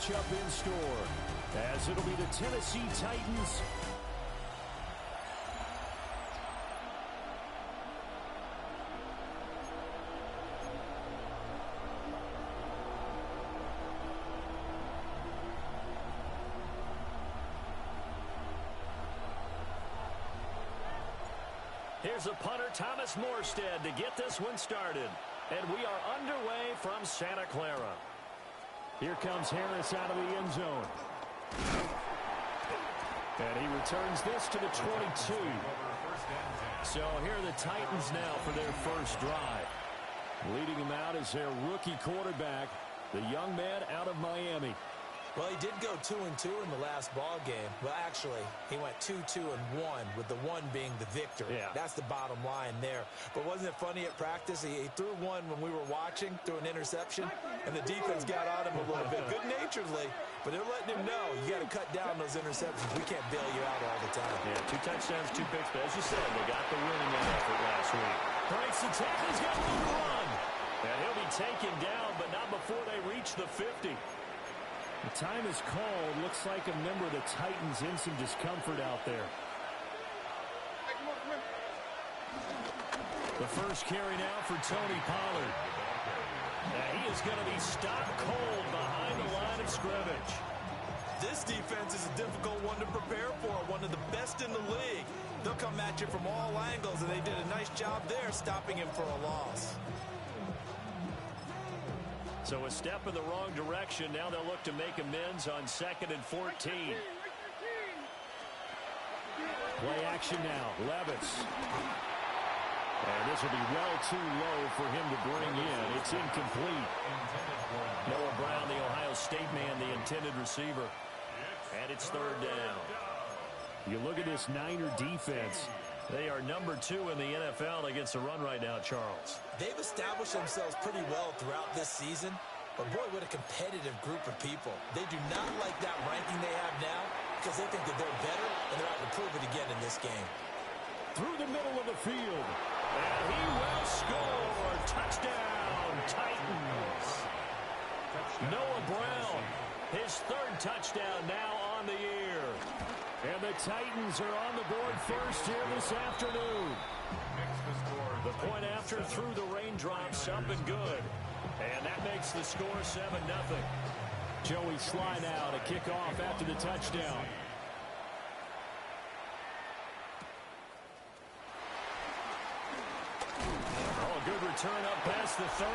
matchup in store, as it'll be the Tennessee Titans Here's a punter, Thomas Morstead, to get this one started. And we are underway from Santa Clara. Here comes Harris out of the end zone. And he returns this to the 22. So here are the Titans now for their first drive. Leading them out is their rookie quarterback, the young man out of Miami. Well, he did go 2-2 in the last ball game. Well, actually, he went 2-2-1, with the one being the victor. Yeah. That's the bottom line there. But wasn't it funny at practice? He threw one when we were watching, threw an interception, and the defense got on him a little bit, good-naturedly. But they're letting him know, you got to cut down those interceptions. We can't bail you out all the time. Yeah, 2 touchdowns, 2 picks. But as you said, they got the winning effort last week. Breaks the tackle. He's got room to run. And he'll be taken down, but not before they reach the 50. The time is called. Looks like a member of the Titans in some discomfort out there. The first carry now for Tony Pollard. He is going to be stopped cold behind the line of scrimmage. This defense is a difficult one to prepare for, one of the best in the league. They'll come at you from all angles, and they did a nice job there stopping him for a loss. So a step in the wrong direction. Now they'll look to make amends on 2nd and 14. Play action now. Levis. And this will be well too low for him to bring in. It's incomplete. Noah Brown, the Ohio State man, the intended receiver. And it's 3rd down. You look at this Niner defense. They are number 2 in the NFL against the run right now, Charles. They've established themselves pretty well throughout this season. But, boy, what a competitive group of people. They do not like that ranking they have now because they think that they're better, and they're out to prove it again in this game. Through the middle of the field. And he will score. Touchdown, Titans. Noah Brown, his 3rd touchdown now on the year. And the Titans are on the board first here this afternoon. The point after through the raindrops up and good. And that makes the score 7-0. Joey Sly now to kick off after the touchdown. Oh, good return up past the 30.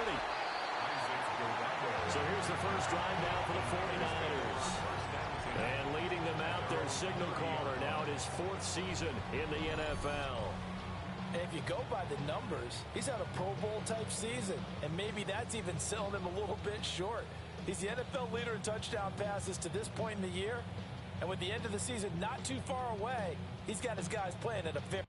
So here's the first drive now for the 49ers. And leading them out, their signal caller, now in his 4th season in the NFL. And if you go by the numbers, he's had a Pro Bowl-type season, and maybe that's even selling him a little bit short. He's the NFL leader in touchdown passes to this point in the year, and with the end of the season not too far away, he's got his guys playing at a very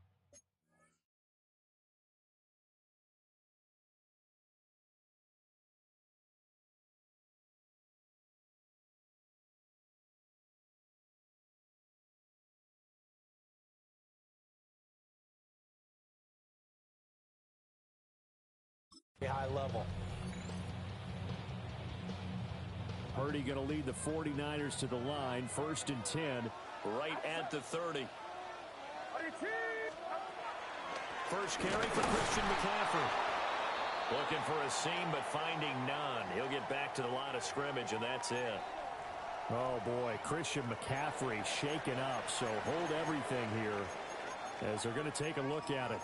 high level. Purdy going to lead the 49ers to the line. 1st and 10, right at the 30. First carry for Christian McCaffrey. Looking for a seam, but finding none. He'll get back to the line of scrimmage, and that's it. Oh, boy, Christian McCaffrey shaken up, so hold everything here as they're going to take a look at it.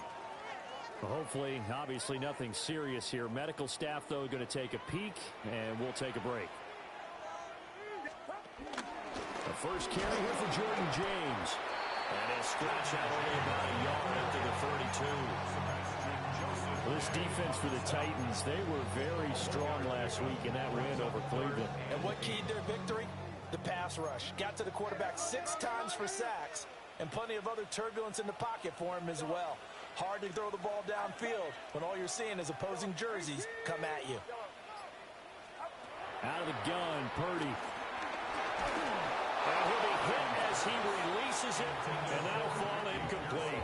Hopefully, obviously, nothing serious here. Medical staff, though, going to take a peek, and we'll take a break. The first carry here for Jordan James. And he'll scratch out only about a yard after the 32. This defense for the Titans, they were very strong last week in that win over Cleveland. And what keyed their victory? The pass rush. Got to the quarterback 6 times for sacks, and plenty of other turbulence in the pocket for him as well. Hard to throw the ball downfield when all you're seeing is opposing jerseys come at you. Out of the gun, Purdy. And he'll be hit as as he releases it, and that'll fall incomplete.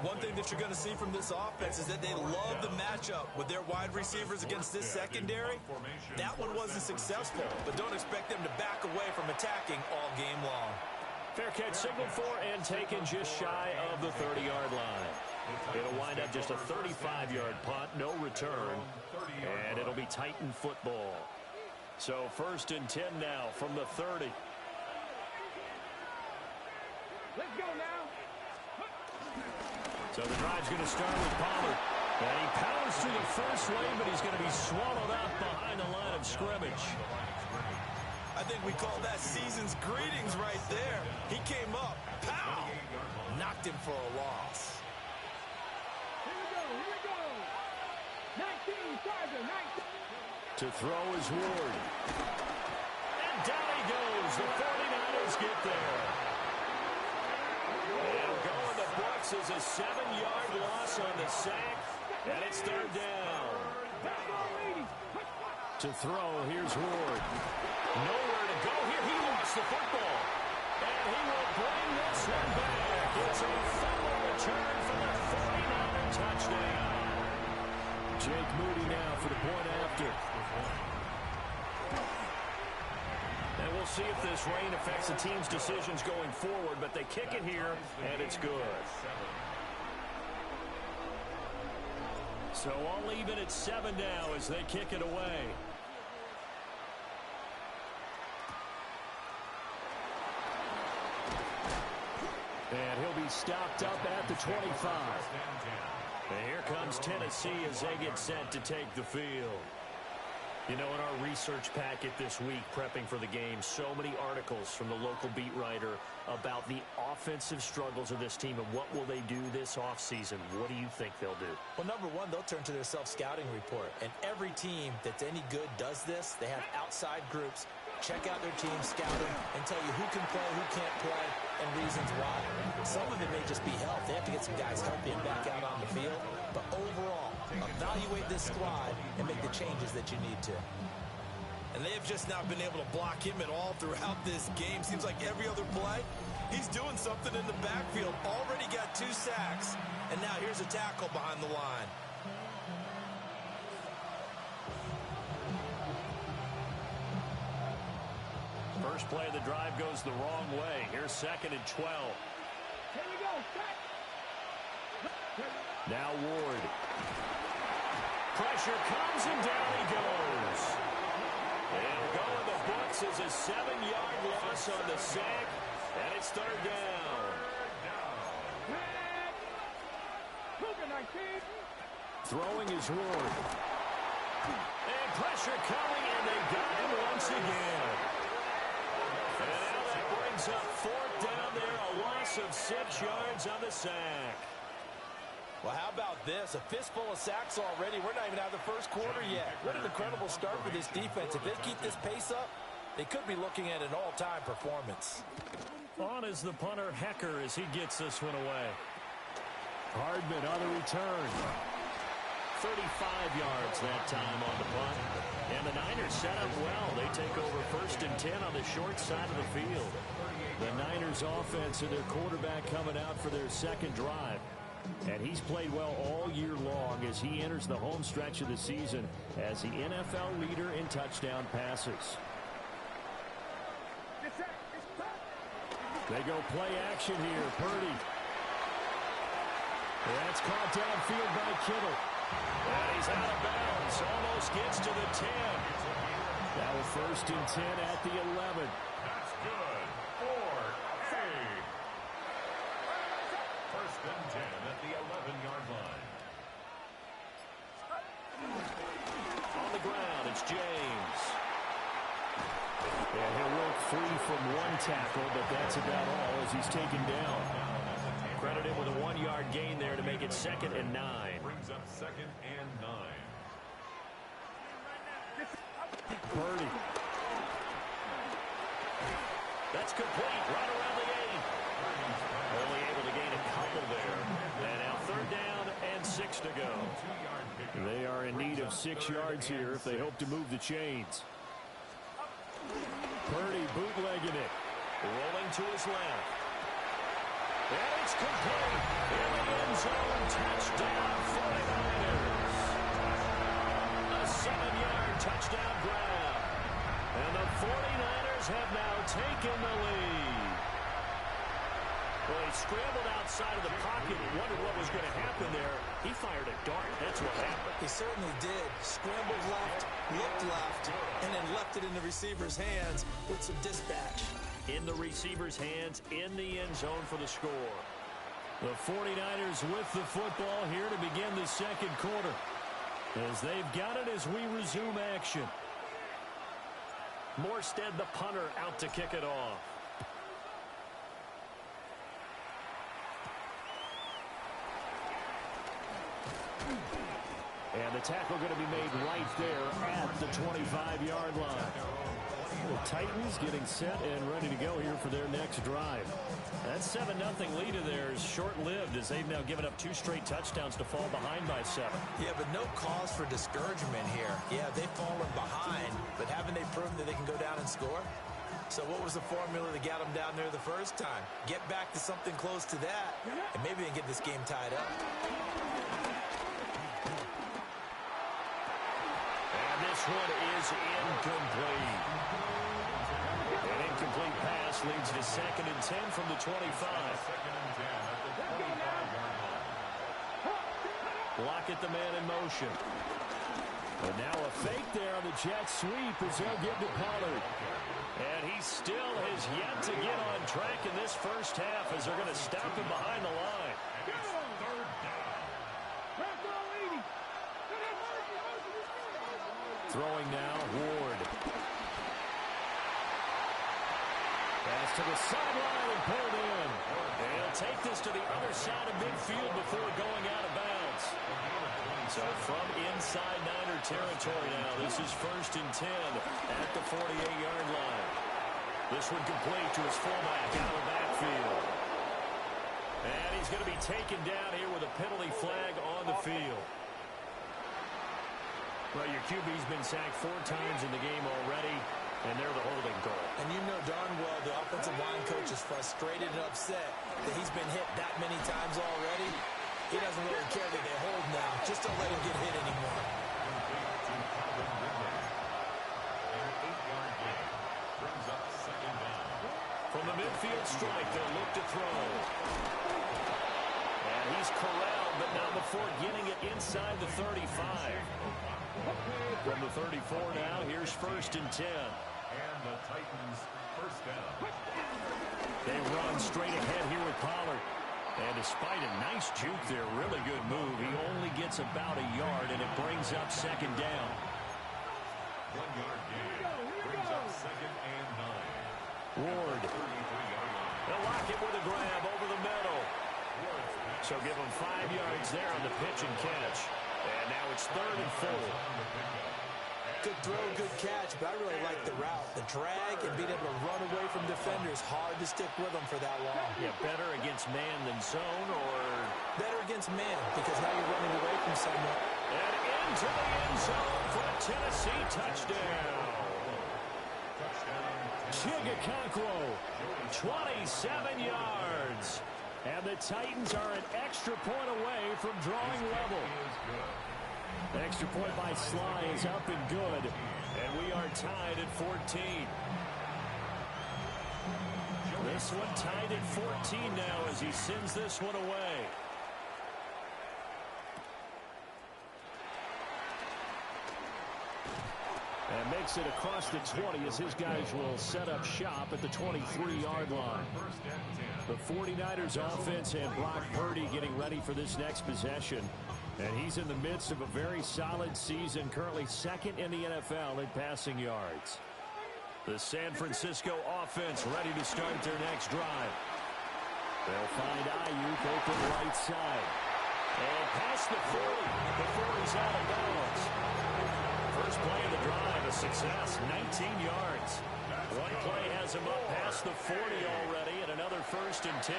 One thing that you're going to see from this offense is that they love the matchup with their wide receivers against this secondary. That one wasn't successful, but don't expect them to back away from attacking all game long. Fair catch signaled for and taken just shy of the 30-yard line. It'll wind up just a 35-yard punt, no return, and it'll be Titan football. So 1st and 10 now from the 30. Let's go now. So the drive's going to start with Pollard. And he powers through the first lane, but he's going to be swallowed up behind the line of scrimmage. I think we call that season's greetings right there. He came up, pow, knocked him for a loss. Here we go. 19, Tiger, 19. To throw is Ward. And down he goes. The 49ers get there. And going to books is a 7-yard loss on the sack, and it's 3rd down. To throw, here's Ward. Nowhere to go here. He lost the football. And he will bring this one back. It's a fumble return for the 49er touchdown. Jake Moody now for the point after. And we'll see if this rain affects the team's decisions going forward, but they kick it here, and it's good. So all even at 7 now as they kick it away. And he'll be stopped up at the 25. And here comes Tennessee as they get set to take the field. You know, in our research packet this week, prepping for the game, so many articles from the local beat writer about the offensive struggles of this team and what will they do this offseason. What do you think they'll do? Well, number one, they'll turn to their self-scouting report. And every team that's any good does this. They have outside groups. Check out their team, scout them, and tell you who can play, who can't play, and reasons why. Some of it may just be health. They have to get some guys healthy and back out on the field. But overall, evaluate this squad and make the changes that you need to. And they have just not been able to block him at all throughout this game. Seems like every other play, he's doing something in the backfield. Already got 2 sacks. And now here's a tackle behind the line. First play of the drive goes the wrong way. Here's 2nd and 12. Here we go. Now Ward. Pressure comes and down he goes. And going the books is a 7-yard loss on the sack. And it's 3rd down. Throwing is Ward. And pressure coming, and they got him once again. And now that brings up 4th down there, a loss of 6 yards on the sack. Well, how about this? A fistful of sacks already. We're not even out of the first quarter yet. What an incredible start for this defense. If they keep this pace up, they could be looking at an all-time performance. On is the punter, Hecker, as he gets this one away. Hardman on the return. 35 yards that time on the punt. And the Niners set up well. They take over 1st and 10 on the short side of the field. The Niners offense and their quarterback coming out for their 2nd drive. And he's played well all year long as he enters the home stretch of the season as the NFL leader in touchdown passes. They go play action here. Purdy. That's caught downfield by Kittle. And he's out of bounds. Almost gets to the 10. Now 1st and 10 at the 11. That's good for A. 1st and 10 at the 11-yard line. On the ground, it's James. And he'll work free from 1 tackle, but that's about all as he's taken down. Credit him with a 1-yard gain there to make it 2nd and 9. Brings up 2nd and 9. Purdy. That's complete right around the 8. Only able to gain a couple there. And now 3rd down and 6 to go. They are in need of 6 yards here if they hope to move the chains. Purdy bootlegging it. Rolling to his left. And it's complete. In the end zone. Touchdown, 49ers. A 7-yard touchdown grab. And the 49ers have now taken the lead. Well, he scrambled outside of the pocket and wondered what was going to happen there. He fired a dart. That's what happened. He certainly did. Scrambled left, looked left, and then left it in the receiver's hands with some dispatch. In the receiver's hands, in the end zone for the score. The 49ers with the football here to begin the second quarter. As they've got it as we resume action. Morstead, the punter, out to kick it off. And the tackle going to be made right there at the 25-yard line. The Titans getting set and ready to go here for their next drive. That 7-0 lead of theirs short-lived as they've now given up 2 straight touchdowns to fall behind by 7. Yeah, but no cause for discouragement here. Yeah, they've fallen behind, but haven't they proven that they can go down and score? So what was the formula that got them down there the first time? Get back to something close to that, and maybe they can get this game tied up. And this one is incomplete. An incomplete pass leads to 2nd and 10 from the 25. 2nd and 10 at the 25-yard line. Block at the man in motion. And now a fake there on the jet sweep as they'll give to Pollard. And he still has yet to get on track in this first half as they're going to stop him behind the line. And it's 3rd down. Throwing now, Ward. Pass to the sideline and pulled in. And he'll take this to the other side of midfield before going out of bounds. So from inside Niner territory now, this is 1st and 10 at the 48-yard line. This one complete to his fullback out of the backfield. And he's going to be taken down here with a penalty flag on the field. Well, your QB's been sacked 4 times in the game already, and they're the holding call. And you know darn well the offensive line coach is frustrated and upset that he's been hit that many times already. He doesn't really care that they hold now. Just don't let him get hit anymore. An 8-yard gain brings up 2nd down. From the midfield strike, they'll look to throw. And he's corralled, but not before getting it inside the 35. From the 34 now, here's 1st and 10. And the Titans 1st down. They run straight ahead here with Pollard. And despite a nice juke there, really good move, he only gets about a yard, and it brings up 2nd down. 1-yard gain brings up 2nd and 9. Ward. 33-yard line. They'll lock it with a grab over the middle. So give him 5 yards there on the pitch and catch. And now it's 3rd and 4. Good throw, good catch, but I really like the route. The drag and being able to run away from defenders. Hard to stick with them for that long. Yeah, better against man than zone, or better against man, because now you're running away from someone. And into the end zone for a Tennessee touchdown. Chigakonkwo, 27 yards. And the Titans are an extra point away from drawing level. Extra point by Sly is up and good. And we are tied at 14. This one tied at 14 now as he sends this one away. And makes it across the 20 as his guys will set up shop at the 23-yard line. The 49ers offense and Brock Purdy getting ready for this next possession. And he's in the midst of a very solid season, currently 2nd in the NFL in passing yards. The San Francisco offense ready to start their next drive. They'll find Ayuk open right side. And past the 40 before he's out of bounds. First play of the drive, a success, 19 yards. One play has him up past the 40 already, and another 1st and 10.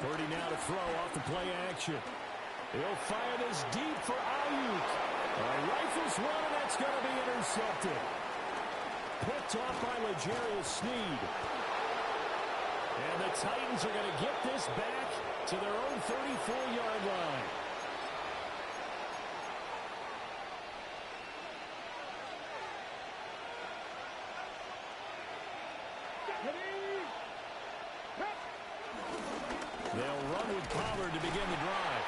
Purdy now to throw off the play action. He'll fire this deep for Ayuk. Rifles one, and that's going to be intercepted. Picked off by L'Jarius Sneed. And the Titans are going to get this back to their own 34-yard line. They'll run with Pollard to begin the drive.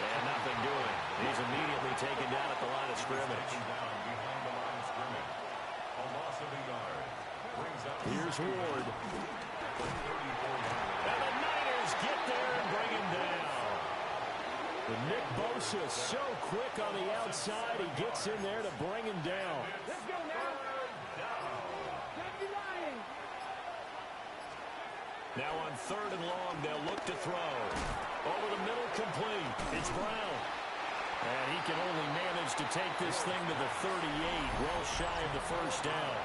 And nothing doing. He's immediately taken down at the line of scrimmage. Down behind the line of scrimmage. A loss of a yard. Brings up Here's Ward. And the Niners get there and bring him down. But Nick Bosa so quick on the outside. He gets in there to bring him down. Let's go now. Stop the Lions. Now on 3rd and long, they'll look to throw. Over the middle, complete. It's Brown. And he can only manage to take this thing to the 38, well shy of the first down.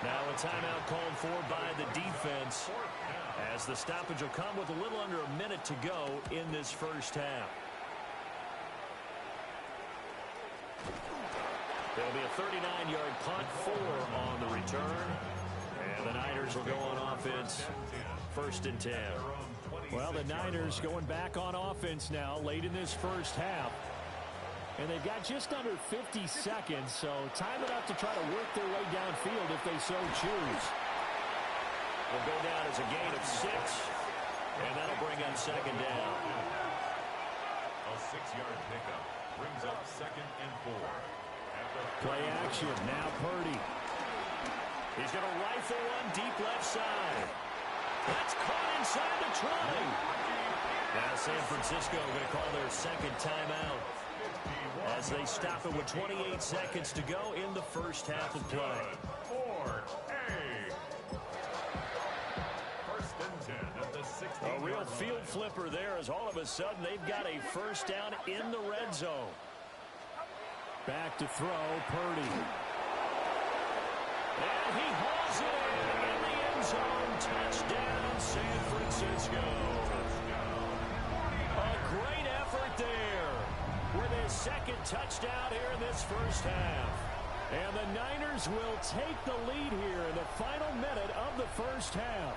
Now a timeout called for by the defense, as the stoppage will come with a little under a minute to go in this first half. There'll be a 39-yard punt, 4 on the return. And the Niners will go on offense, 1st and 10. Well, the Niners going back on offense now late in this first half. And they've got just under 50 seconds, so time enough to try to work their way downfield if they so choose. Will go down as a gain of 6, and that'll bring up 2nd down. a 6-yard pickup. Brings up 2nd and 4. Play action, now Purdy. He's going to rifle one deep left side. That's caught inside the 20. Now San Francisco going to call their 2nd timeout as they stop it with 28 seconds to go in the first half of play. 1st and 10 at the 16. A real field flipper there, as all of a sudden they've got a first down in the red zone. Back to throw, Purdy. And he hauls it in the end zone. Touchdown, San Francisco. A great effort there with his 2nd touchdown here in this first half. And the Niners will take the lead here in the final minute of the first half.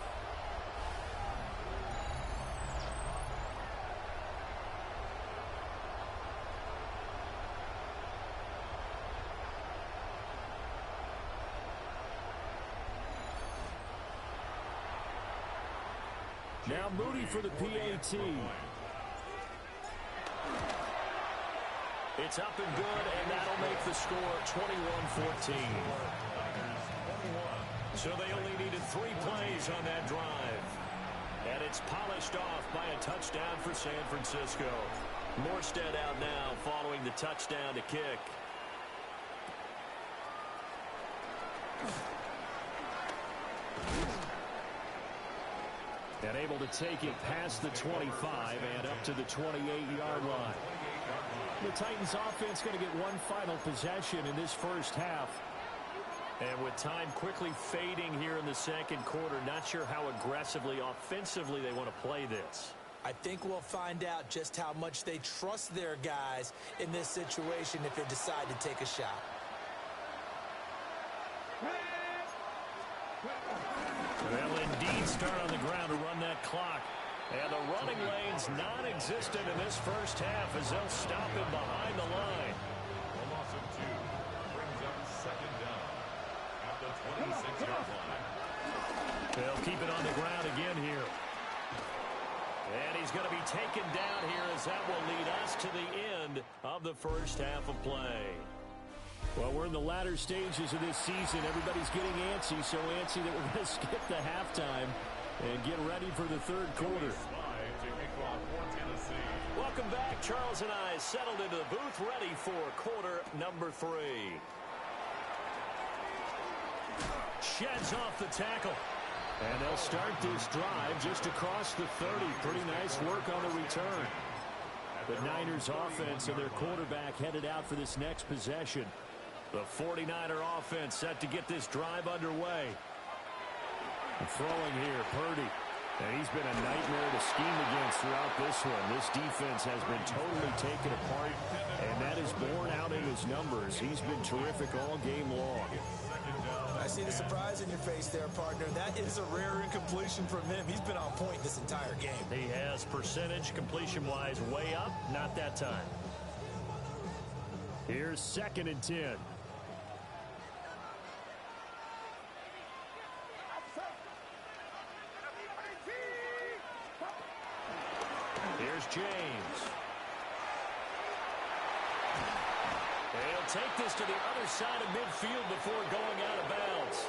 Now Moody for the PAT. It's up and good, and that'll make the score 21-14. So they only needed 3 plays on that drive. And it's polished off by a touchdown for San Francisco. Morstead out now following the touchdown to kick. And able to take it past the 25 and up to the 28-yard line. The Titans offense going to get one final possession in this first half. And with time quickly fading here in the 2nd quarter, not sure how aggressively, offensively they want to play this. I think we'll find out just how much they trust their guys in this situation if they decide to take a shot. They'll indeed start on the ground to run that clock. And the running lane's non-existent in this first half as they'll stop him behind the line. A loss of 2. Brings up 2nd down at the 26-yard line. They'll keep it on the ground again here. And he's going to be taken down here as that will lead us to the end of the first half of play. Well, we're in the latter stages of this season. Everybody's getting antsy, so antsy that we're going to skip the halftime and get ready for the 3rd quarter. Welcome back. Charles and I settled into the booth ready for quarter number 3. Sheds off the tackle. And they'll start this drive just across the 30. Pretty nice work on the return. The Niners offense and their quarterback headed out for this next possession. The 49er offense set to get this drive underway. And throwing here, Purdy. And he's been a nightmare to scheme against throughout this one. This defense has been totally taken apart, and that is borne out in his numbers. He's been terrific all game long. I see the surprise in your face there, partner. That is a rare incompletion from him. He's been on point this entire game. He has percentage completion-wise way up, not that time. Here's 2nd and 10. Here's James. They'll take this to the other side of midfield before going out of bounds.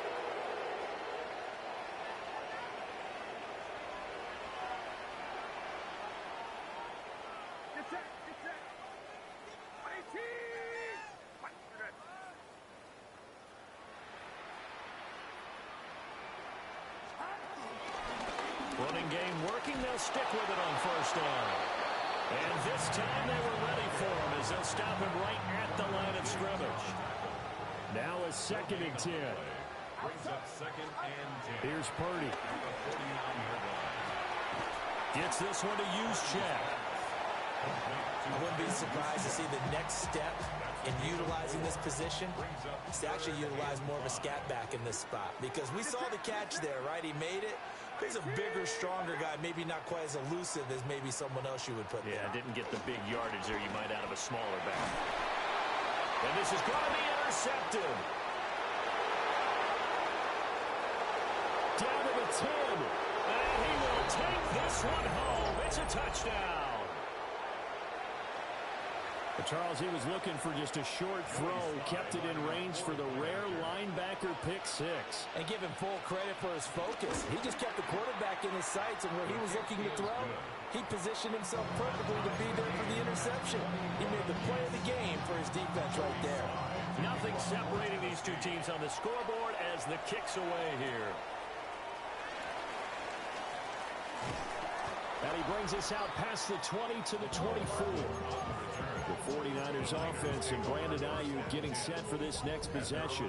Running game working. They'll stick with it on 1st down. And this time they were ready for him as they'll stop him right at the line of scrimmage. Now a 2nd and 10. Brings up 2nd and 10. Here's Purdy. Gets this one to Juszczyk. I wouldn't be surprised to see the next step in utilizing this position is to actually utilize more of a scat back in this spot, because we saw the catch there, right? He made it. He's a bigger, stronger guy, maybe not quite as elusive as maybe someone else you would put there. Yeah, didn't get the big yardage there you might out of a smaller back. And this is going to be intercepted. Down to the 10. And he will take this one home. It's a touchdown. Charles, he was looking for just a short throw, kept it in range for the rare linebacker pick 6. And give him full credit for his focus. He just kept the quarterback in his sights, and where he was looking to throw, he positioned himself perfectly to be there for the interception. He made the play of the game for his defense right there. Nothing separating these two teams on the scoreboard as the kick's away here. And he brings us out past the 20 to the 24. The 49ers offense and Brandon Ayuk getting set for this next possession.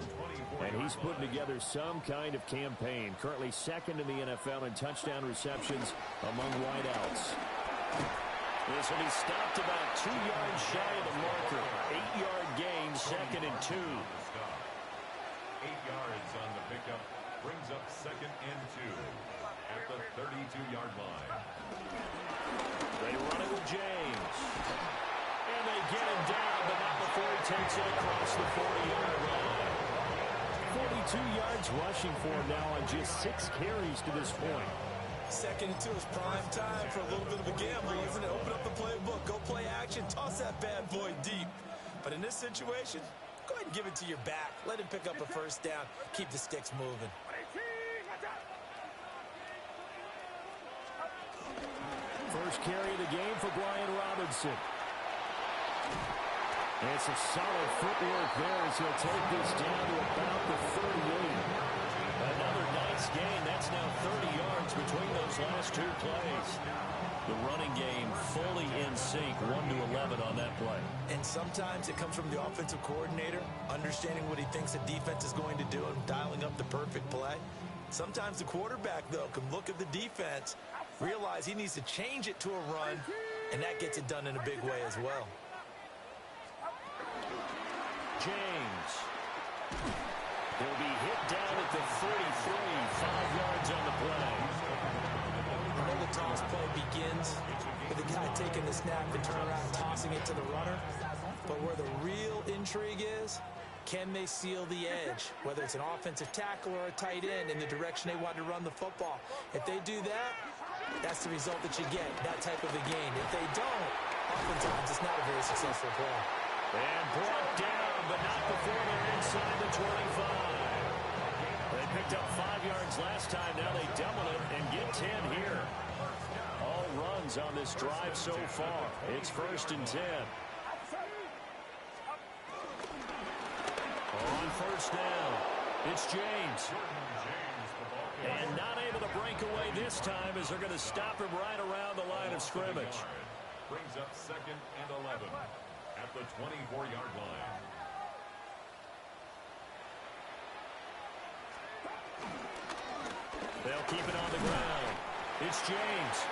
And he's putting together some kind of campaign. Currently 2nd in the NFL in touchdown receptions among wideouts. This will be stopped about 2 yards shy of the marker. 8-yard gain, 2nd and 2. 8 yards on the pickup. Brings up 2nd and 2 at the 32-yard line. They run it with James. And they get him down, but not before he takes it across the 40-yard line. 42 yards rushing for him now on just 6 carries to this point. 2nd and 2 is prime time for a little bit of a gamble, isn't it? Open up the playbook, go play action, toss that bad boy deep. But in this situation, go ahead and give it to your back. Let him pick up a 1st down. Keep the sticks moving. First carry of the game for Brian Robinson. And some solid footwork there as he'll take this down to about the 38. Another nice gain. That's now 30 yards between those last 2 plays. The running game fully in sync, 1-11 on that play. And sometimes it comes from the offensive coordinator, understanding what he thinks the defense is going to do and dialing up the perfect play. Sometimes the quarterback, though, can look at the defense, realize he needs to change it to a run, and that gets it done in a big way as well. James. He'll be hit down at the 33, 5 yards on the play. I know the toss play begins with the guy taking the snap and turn around tossing it to the runner. But where the real intrigue is, can they seal the edge, whether it's an offensive tackle or a tight end, in the direction they want to run the football? If they do that, that's the result that you get, that type of a gain. If they don't, oftentimes it's not a very successful play. And brought down, but not before they're inside the 25. They picked up 5 yards last time. Now they double it and get 10 here. All runs on this drive so far. It's 1st and 10. On 1st down, it's James. And not able to break away this time as they're going to stop him right around the line of scrimmage. Brings up 2nd and 11 at the 24-yard line. They'll keep it on the ground. It's James.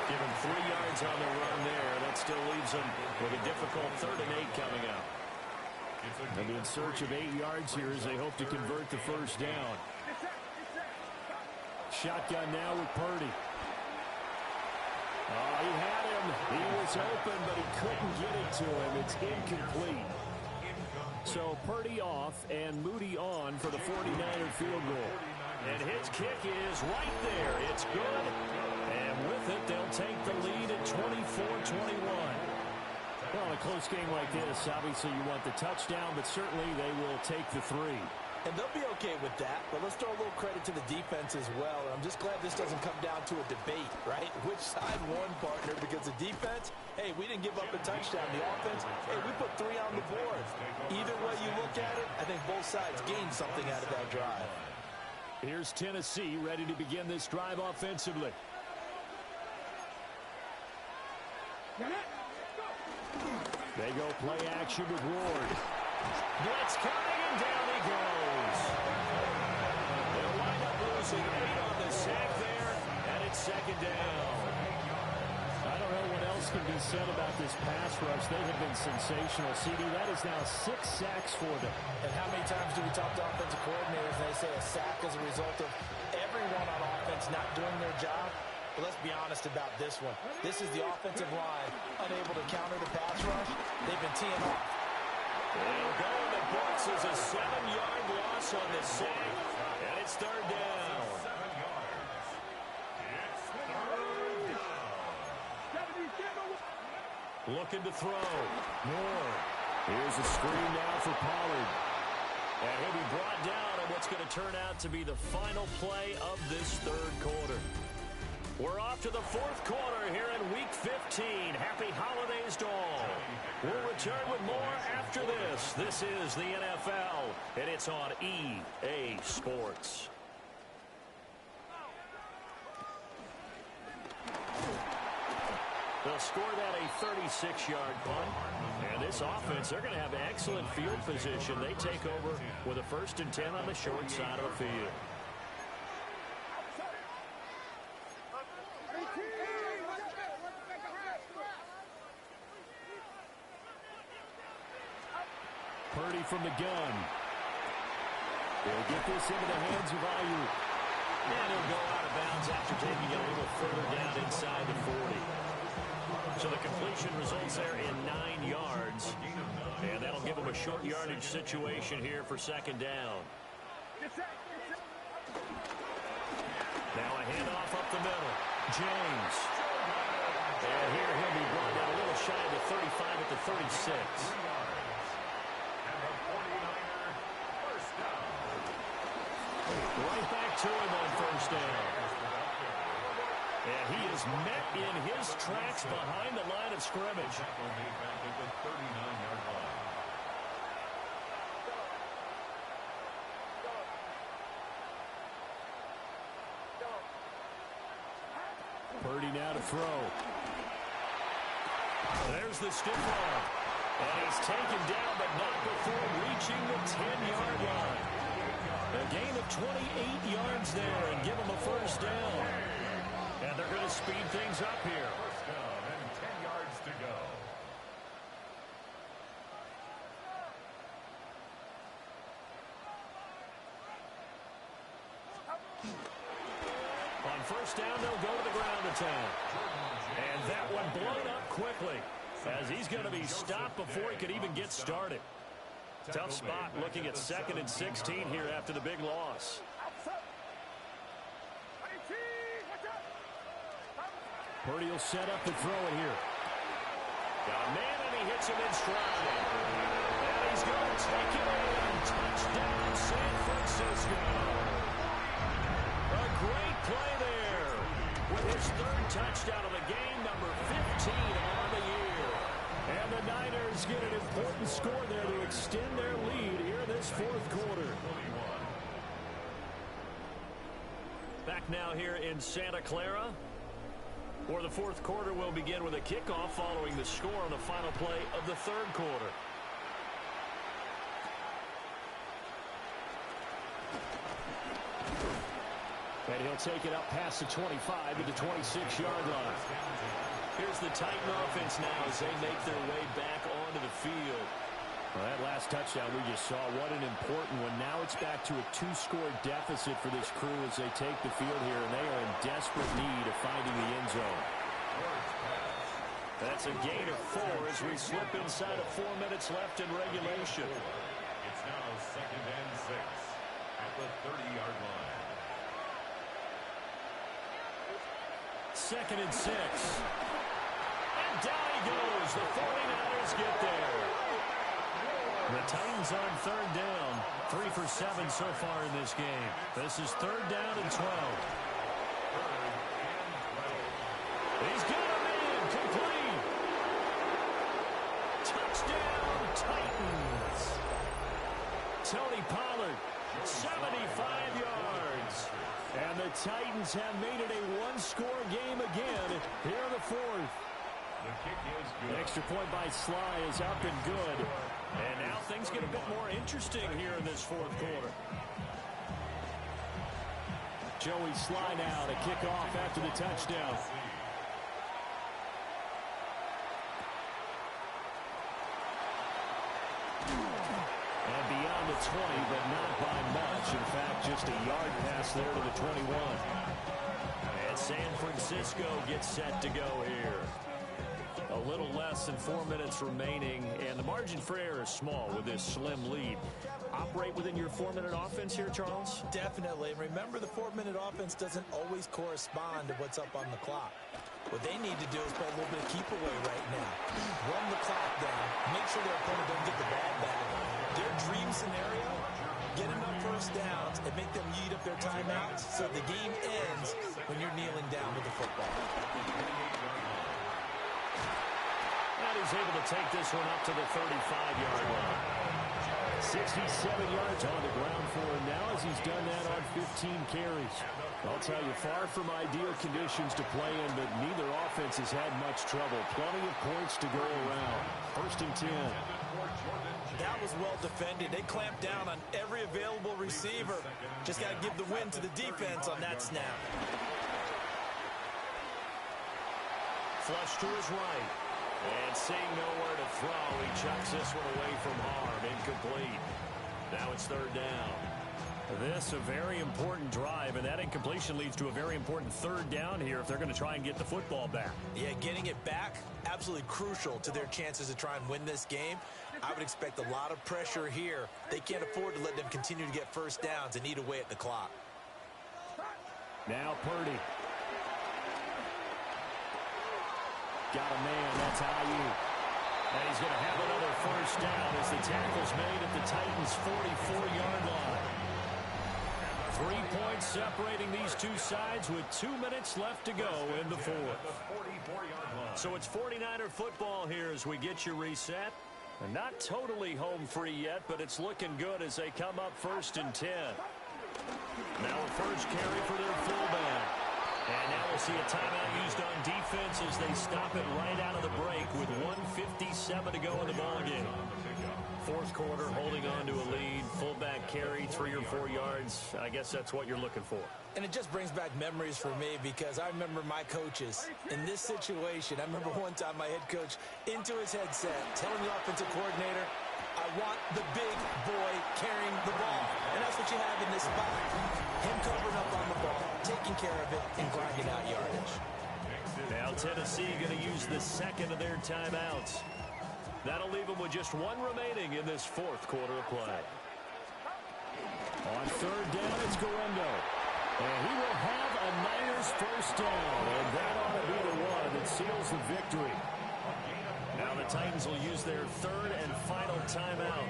Give him 3 yards on the run there. That still leaves him with a difficult 3rd and 8 coming up. They'll be in search of 8 yards here as they hope to convert the first down. Shotgun now with Purdy. Oh, he had him. He was open, but he couldn't get it to him. It's incomplete. So Purdy off and Moody on for the 49er field goal. And his kick is right there. It's good. And with it, they'll take the lead at 24-21. Well, in a close game like this, obviously you want the touchdown, but certainly they will take the 3. And they'll be okay with that, but let's throw a little credit to the defense as well. I'm just glad this doesn't come down to a debate, right? Which side won, partner? Because the defense, hey, we didn't give up a touchdown. The offense, hey, we put 3 on the board. Either way you look at it, I think both sides gained something out of that drive. Here's Tennessee ready to begin this drive offensively. They go play action with Ward. Blitz coming, and down he goes. They'll wind up losing 8 on the sack there, and it's 2nd down. I don't know what else can be said about this pass rush. They have been sensational. CD, that is now 6 sacks for them. And how many times do we talk to offensive coordinators and they say a sack is a result of everyone on offense not doing their job? But let's be honest about this one. This is the offensive line unable to counter the pass rush. They've been teeing off. They'll go in the books as a 7-yard loss on the sack, and it's 3rd down. 7 yards. It's 3rd down. Looking to throw. Moore. Here's a screen now for Pollard. And he'll be brought down on what's going to turn out to be the final play of this 3rd quarter. We're off to the 4th quarter here in Week 15. Happy holidays to all. We'll return with more after this. This is the NFL, and it's on EA Sports. They'll score that a 36-yard punt. And this offense, they're going to have excellent field position. They take over with a 1st and 10 on the short side of the field. Purdy from the gun. They'll get this into the hands of Ayuk. And he'll go out of bounds after taking it a little further down inside the 40. So the completion results there in 9 yards. And that'll give them a short yardage situation here for 2nd down. Now a handoff up the middle. James. And here he'll be brought down a little shy of the 35 at the 36. Right back to him on 1st down. And he is met in his tracks behind the line of scrimmage. Purdy now to throw. There's the stiff arm. And he's taken down, but not before reaching the 10-yard line. A gain of 28 yards there and give him a 1st down. And they're going to speed things up here. 1st down and 10 yards to go. On 1st down, they'll go to the ground attack. And that one blown up quickly as he's going to be stopped before he could even get started. Tough spot looking at 2nd and 16 here after the big loss. Purdy will set up to throw it here. Got a man and he hits him in stride. And he's going to take it in. Touchdown San Francisco. A great play there with his 3rd touchdown of the game, number 15 on the year. And the Niners get an important score there to extend their lead here in this 4th quarter. Back now here in Santa Clara, where the 4th quarter will begin with a kickoff following the score on the final play of the 3rd quarter. And he'll take it up past the 25 to the 26-yard line. Here's the Titan offense now as they make their way back onto the field. Well, that last touchdown we just saw, what an important one. Now it's back to a 2-score deficit for this crew as they take the field here, and they are in desperate need of finding the end zone. That's a gain of 4 as we slip inside of 4 minutes left in regulation. It's now 2nd and 6 at the 30-yard line. 2nd and 6. And down he goes. The 49ers get there. The Titans on 3rd down. 3 for 7 so far in this game. This is 3rd down and 12. He's got a man. Complete. Touchdown, Titans. Tony Pollard, 75 yards. And the Titans have made it a 1-score game again here in the 4th. The kick is good. The extra point by Sly is up and good. And now things get a bit more interesting here in this 4th quarter. Joey Sly now to kick off after the touchdown. And beyond the 20, but not by much. In fact, just a yard pass there to the 21. And San Francisco gets set to go here. A little less than 4 minutes remaining, and the margin for error is small with this slim lead. Operate within your 4-minute offense here, Charles? Definitely. Remember, the 4-minute offense doesn't always correspond to what's up on the clock. What they need to do is play a little bit of keep away right now. Run the clock down. Make sure their opponent doesn't get the ball back. Their dream scenario, get enough first downs and make them eat up their timeouts so the game ends when you're kneeling down with the football. And he's able to take this one up to the 35-yard line. 67 yards on the ground for him now as he's done that on 15 carries. I'll tell you, far from ideal conditions to play in, but neither offense has had much trouble. Plenty of points to go around. 1st and 10. That was well defended. They clamped down on every available receiver. Just got to give the win to the defense on that snap. Flush to his right. And seeing nowhere to throw, he chucks this one away from harm. Incomplete. Now it's 3rd down. This a very important drive, and that incompletion leads to a very important 3rd down here if they're going to try and get the football back. Yeah, getting it back, absolutely crucial to their chances to try and win this game. I would expect a lot of pressure here. They can't afford to let them continue to get first downs and eat away at the clock. Now Purdy. Got a man, that's Ayuk. And he's going to have another first down as the tackle's made at the Titans' 44-yard line. 3 points separating these two sides with 2 minutes left to go in the 4th. So it's 49er football here as we get you reset. And not totally home free yet, but it's looking good as they come up 1st and 10. Now a first carry for their fullback. And now we'll see a timeout used on defense as they stop it right out of the break with 1:57 to go in the ballgame. 4th quarter, holding on to a lead. Fullback carry, 3 or 4 yards. I guess that's what you're looking for. And it just brings back memories for me because I remember my coaches in this situation. I remember one time my head coach into his headset telling the offensive coordinator, I want the big boy carrying the ball. And that's what you have in this spot. Him covering up on the ball, taking care of it, and grinding out yardage. Now Tennessee going to use the 2nd of their timeouts. That'll leave them with just 1 remaining in this 4th quarter of play. On 3rd down, it's Guerendo. And he will have a Niners first down. And that ought to be the one that seals the victory. Now the Titans will use their 3rd and final timeout.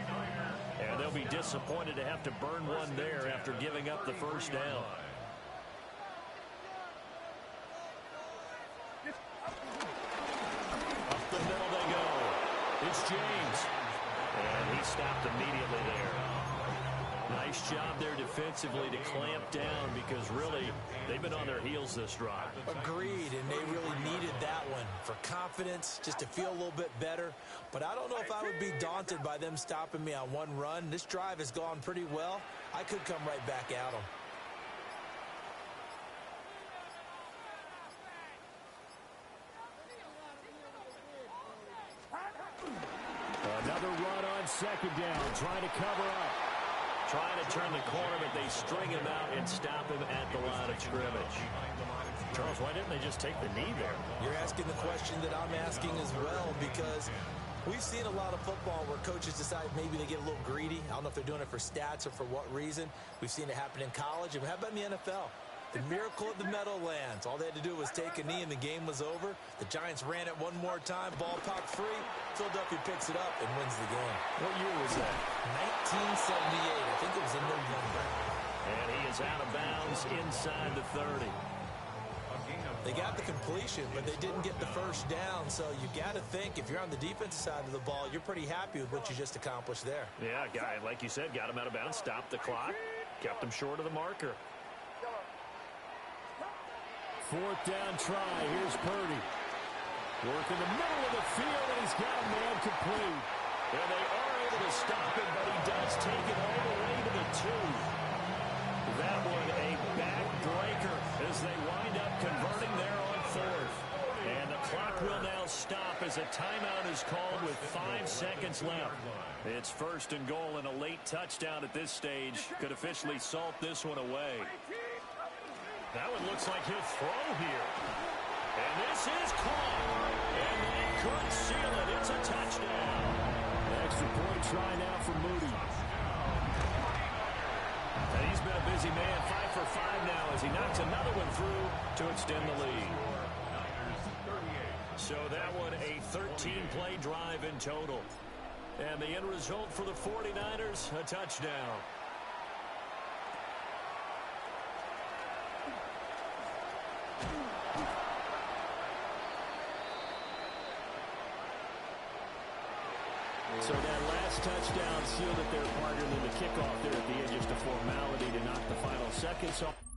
And they'll be disappointed to have to burn one there after giving up the first down. Up the middle they go. It's James. And he stopped immediately there. Nice job there defensively to clamp down because really they've been on their heels this drive. Agreed, and they really needed that one for confidence, just to feel a little bit better. But I don't know if I would be daunted by them stopping me on one run. This drive has gone pretty well. I could come right back at them. second down, trying to cover up. Trying to turn the corner, but they string him out and stop him at the line of scrimmage. Charles, why didn't they just take the knee there? You're asking the question that I'm asking as well, because we've seen a lot of football where coaches decide maybe they get a little greedy. I don't know if they're doing it for stats or for what reason. We've seen it happen in college. And how about in the NFL? The miracle of the Meadowlands. All they had to do was take a knee and the game was over. The Giants ran it one more time. Ball popped free. Philadelphia picks it up and wins the game. What year was that? 1978. I think it was in November. And he is out of bounds inside the 30. They got the completion, but they didn't get the first down. So you got to think if you're on the defensive side of the ball, you're pretty happy with what you just accomplished there. Yeah, guy, like you said, got him out of bounds, stopped the clock, kept him short of the marker. Fourth down try. Here's Purdy. Work in the middle of the field, and he's got a man complete. And they are able to stop him, but he does take it all the way to the 2. That one a backbreaker as they wind up converting there on fourth. And the clock will now stop as a timeout is called with 5 seconds left. It's first and goal, and a late touchdown at this stage could officially salt this one away. That one looks like he'll throw here. And this is caught. And they could seal it. It's a touchdown. Extra point try now for Moody. And he's been a busy man. 5 for 5 now as he knocks another one through to extend the lead. So that one a 13-play drive in total. And the end result for the 49ers, a touchdown. So that last touchdown sealed it there, partner, and then the kickoff there at the end, just a formality to knock the final seconds off.